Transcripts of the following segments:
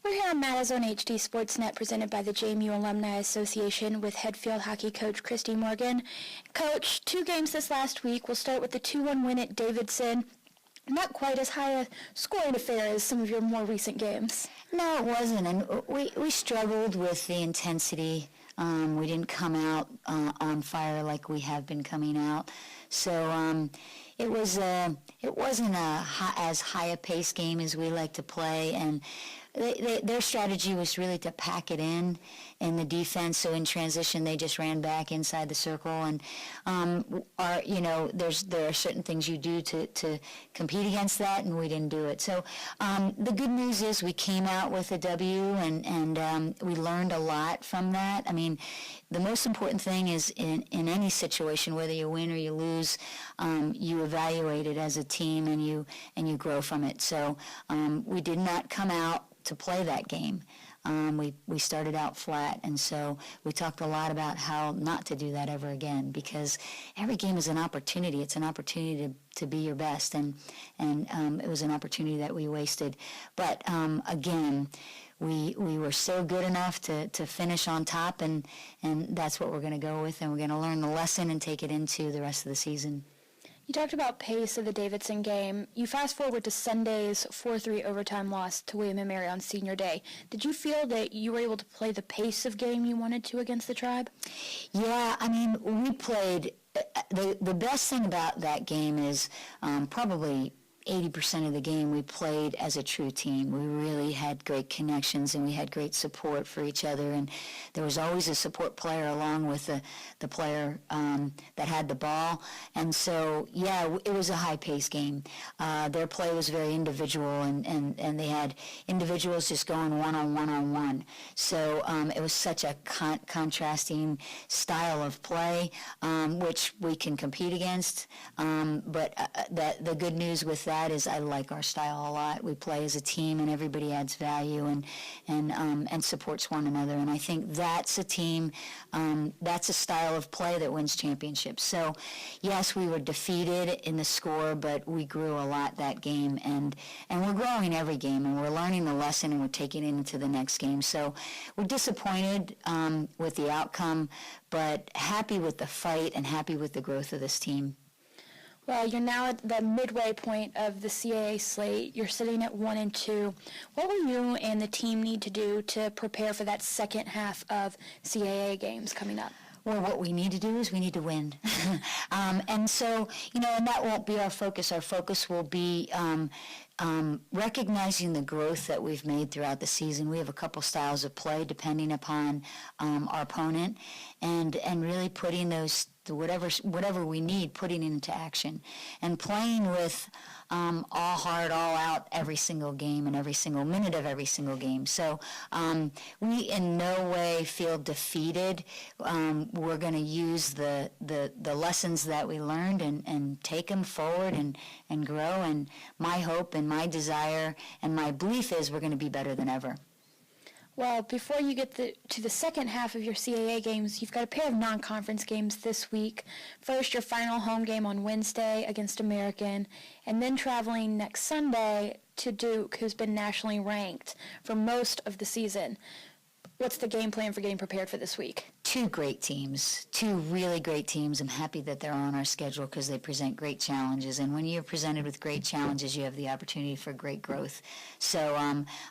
We're here on Matt on HD Sportsnet, presented by the JMU Alumni Association with head field hockey coach Christy Morgan. Coach, 2 games this last week. We'll start with the 2-1 win at Davidson. Not quite as high a scoring affair as some of your more recent games. No, it wasn't, and we struggled with the intensity. We didn't come out on fire like we have been coming out. So it wasn't as high a pace game as we like to play, and their strategy was really to pack it in the defense. So in transition, they just ran back inside the circle, and there are certain things you do to compete against that, and we didn't do it. So the good news is we came out with a W, and we learned a lot from that. I mean, the most important thing is in any situation, whether you win or you lose, you evaluate it as a team, and you grow from it. So we did not come out to play that game. We started out flat, and so we talked a lot about how not to do that ever again, because every game is an opportunity. It's an opportunity to be your best, and it was an opportunity that we wasted. But again, we were so good enough to finish on top, and that's what we're going to go with, and we're going to learn the lesson and take it into the rest of the season. You talked about pace of the Davidson game. You fast forward to Sunday's 4-3 overtime loss to William & Mary on Senior Day. Did you feel that you were able to play the pace of game you wanted to against the Tribe? Yeah, I mean, we played. The best thing about that game is probably 80% of the game we played as a true team. We really had great connections, and we had great support for each other, and there was always a support player along with the player that had the ball. And so, yeah, it was a high-paced game. Their play was very individual, and they had individuals just going one-on-one. So it was such a contrasting style of play, which we can compete against. But the good news with that is I like our style a lot. We play as a team, and everybody adds value and supports one another. And I think that's a team, that's a style of play that wins championships. So, yes, we were defeated in the score, but we grew a lot that game, and we're growing every game, and we're learning the lesson, and we're taking it into the next game. So we're disappointed with the outcome, but happy with the fight and happy with the growth of this team. Well, you're now at the midway point of the CAA slate. You're sitting at 1-2. What will you and the team need to do to prepare for that second half of CAA games coming up? Well, what we need to do is we need to win. And so, and that won't be our focus. Our focus will be recognizing the growth that we've made throughout the season. We have a couple styles of play depending upon our opponent, and really putting those, whatever we need, putting it into action, and playing with all heart, all out every single game and every single minute of every single game. So we in no way feel defeated. We're going to use the lessons that we learned and take them forward and grow. And my hope and my desire and my belief is we're going to be better than ever. Well, before you get to the second half of your CAA games, you've got a pair of non-conference games this week. First, your final home game on Wednesday against American, and then traveling next Sunday to Duke, who's been nationally ranked for most of the season. What's the game plan for getting prepared for this week? 2 great teams, 2 really great teams. I'm happy that they're on our schedule because they present great challenges. And when you're presented with great challenges, you have the opportunity for great growth. So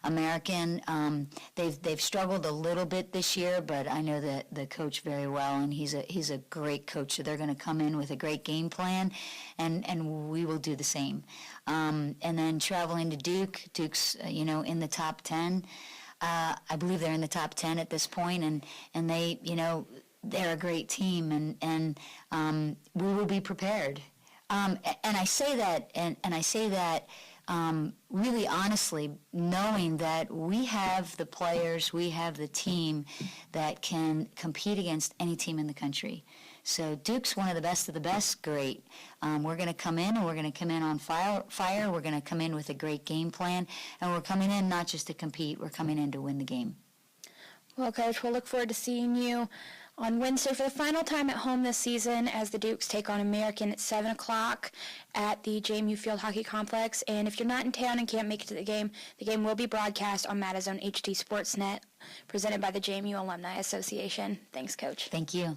American, they've struggled a little bit this year, but I know the coach very well, and he's a great coach. So they're going to come in with a great game plan, and we will do the same. And then traveling to Duke, Duke's in the top 10. I believe they're in the top 10 at this point, and they, they're a great team, and we will be prepared. And I say that, and I say that really honestly, knowing that we have the players, we have the team that can compete against any team in the country. So Duke's one of the best, great. We're going to come in, and we're going to come in on fire. We're going to come in with a great game plan, and we're coming in not just to compete, we're coming in to win the game. Well, Coach, we'll look forward to seeing you On Wednesday for the final time at home this season as the Dukes take on American at 7 o'clock at the JMU Field Hockey Complex. And if you're not in town and can't make it to the game will be broadcast on Madison HD Sportsnet, presented by the JMU Alumni Association. Thanks, Coach. Thank you.